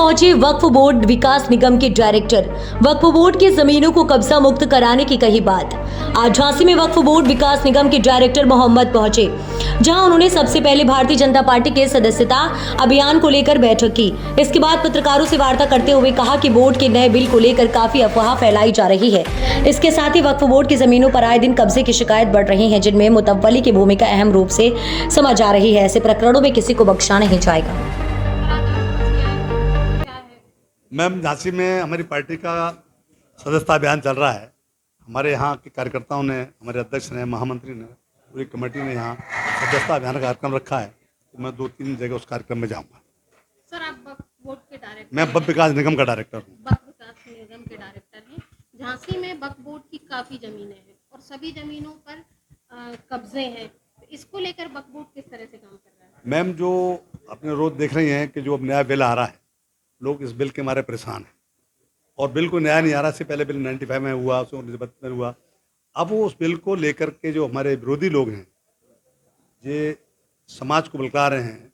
पहुंचे वक्फ बोर्ड विकास निगम के डायरेक्टर। वक्फ बोर्ड की जमीनों को कब्जा मुक्त कराने की कही बात। आज झांसी में वक्फ बोर्ड विकास निगम के डायरेक्टर मोहम्मद पहुंचे, जहां उन्होंने सबसे पहले भारतीय जनता पार्टी के सदस्यता अभियान को लेकर बैठक की। इसके बाद पत्रकारों से वार्ता करते हुए कहा कि बोर्ड के नए बिल को लेकर काफी अफवाह फैलाई जा रही है। इसके साथ ही वक्फ बोर्ड की जमीनों पर आए दिन कब्जे की शिकायत बढ़ रही है, जिनमें मुतव्वली की भूमिका अहम रूप से समझ आ रही है। ऐसे प्रकरणों में किसी को बख्शा नहीं जाएगा। मैम, झांसी में हमारी पार्टी का सदस्यता अभियान चल रहा है। हमारे यहाँ के कार्यकर्ताओं ने, हमारे अध्यक्ष ने, महामंत्री ने, पूरी कमेटी ने यहाँ सदस्यता अभियान का कार्यक्रम रखा है। तो मैं 2-3 जगह उस कार्यक्रम में जाऊँगा। सर, आप वक्फ बोर्ड के डायरेक्टर? मैं वक्फ विकास निगम का डायरेक्टर हूँ। वक्फ विकास निगम के डायरेक्टर हैं। झांसी में वक्फ बोर्ड की काफ़ी ज़मीनें हैं और सभी ज़मीनों पर कब्जे हैं। तो इसको लेकर वक्फ बोर्ड किस तरह से काम कर रहा है? मैम, जो अपने रोज देख रही हैं कि जो अब नया बिल आ रहा है, लोग इस बिल के मारे परेशान हैं और बिल को नया नहीं आ रहा। इससे पहले बिल 95 में हुआ, 1992 में हुआ। अब वो उस बिल को लेकर के जो हमारे विरोधी लोग हैं, ये समाज को बलका रहे हैं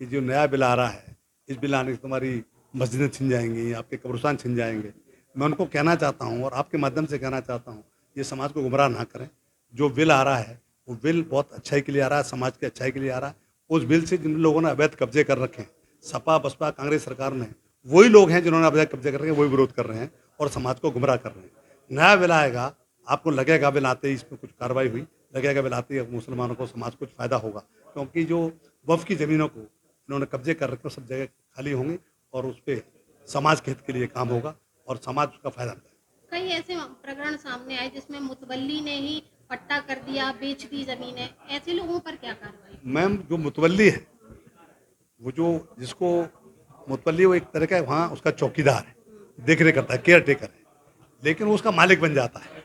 कि जो नया बिल आ रहा है, इस बिल आने से तुम्हारी मस्जिदें छिन जाएंगी, आपके कब्रिस्तान छिन जाएंगे। मैं उनको कहना चाहता हूँ और आपके माध्यम से कहना चाहता हूँ, ये समाज को गुमराह ना करें। जो बिल आ रहा है वो बिल बहुत अच्छाई के लिए आ रहा है, समाज की अच्छाई के लिए आ रहा है। उस बिल से जिन लोगों ने अवैध कब्जे कर रखे हैं, सपा बसपा कांग्रेस सरकार ने, वही लोग हैं जिन्होंने अवैध कब्जे कर रखे हैं, वही विरोध कर रहे हैं और समाज को गुमराह कर रहे हैं। नया बिल आएगा, आपको लगेगा बिल आते ही इसमें कुछ कार्रवाई हुई, लगेगा बिल आते ही मुसलमानों को, समाज को कुछ फायदा होगा, क्योंकि जो वक्फ की ज़मीनों को इन्होंने कब्जे कर रखे सब जगह खाली होंगी और उस पर समाज के हित के लिए काम होगा और समाज का फायदा मिलेगा। कई ऐसे प्रकरण सामने आए जिसमें मुतवल्ली ने ही पट्टा कर दिया, बेच दी ज़मीनें। ऐसे लोगों पर क्या कार्रवाई? मैम, जो मुतवल्ली है, वो जो जिसको मुतवल्ली, वो एक तरह का वहाँ उसका चौकीदार है, देख रेख करता है, केयर टेकर है, लेकिन वो उसका मालिक बन जाता है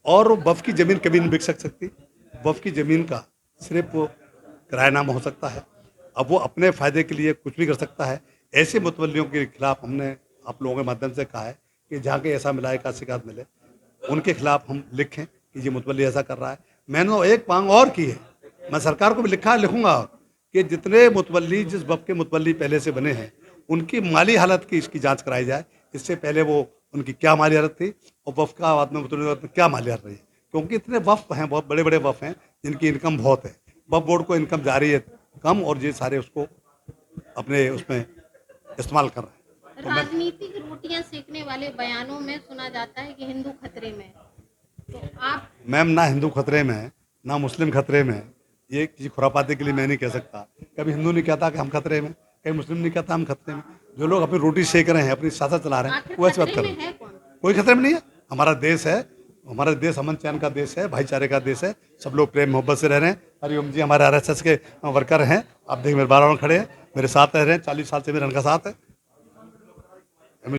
और वो वक्फ की ज़मीन कभी नहीं बिक सकती। वक्फ की ज़मीन का सिर्फ किरायानामा हो सकता है। अब वो अपने फ़ायदे के लिए कुछ भी कर सकता है। ऐसे मुतवल्लियों के खिलाफ हमने आप लोगों के माध्यम से कहा है कि जहाँ के ऐसा मिला का शिकायत मिले, उनके खिलाफ हम लिखें कि ये मुतवल्ली ऐसा कर रहा है। मैंने एक मांग और की है, मैं सरकार को भी लिखूंगा कि जितने मुतवल्ली, जिस वक्फ के मुतवल्ली पहले से बने हैं, उनकी माली हालत की इसकी जांच कराई जाए। इससे पहले वो उनकी क्या माली हालत थी और वक्फ का बाद में मुतवल्ली क्या माली हालत रही, क्योंकि इतने वक्फ हैं, बहुत बड़े बड़े वक्फ हैं जिनकी इनकम बहुत है। वक्फ बोर्ड को इनकम जा रही है कम और ये सारे उसको अपने उसमें इस्तेमाल कर रहे हैं। राजनीतिक रोटियां सेकने वाले बयानों में सुना जाता है कि हिंदू खतरे में है। तो आप? मैम, ना हिंदू खतरे में है, ना मुस्लिम खतरे में है। ये किसी खुरापाती के लिए मैं नहीं कह सकता। कभी हिंदू नहीं कहता कि हम खतरे में, कभी मुस्लिम नहीं कहता हम खतरे में। जो लोग अपनी रोटी सेक रहे हैं, अपनी सियासत चला रहे हैं, वो ऐसी बात कर रहे हैं। कोई खतरे में नहीं है। हमारा देश है, हमारा देश अमन चैन का देश है, भाईचारे का देश है। सब लोग प्रेम मोहब्बत से रह रहे हैं। हरिओम जी हमारे RSS के वर्कर हैं, आप देखिए मेरे 12 खड़े हैं, मेरे साथ रह रहे हैं, 40 साल से मेरे उनका साथ है।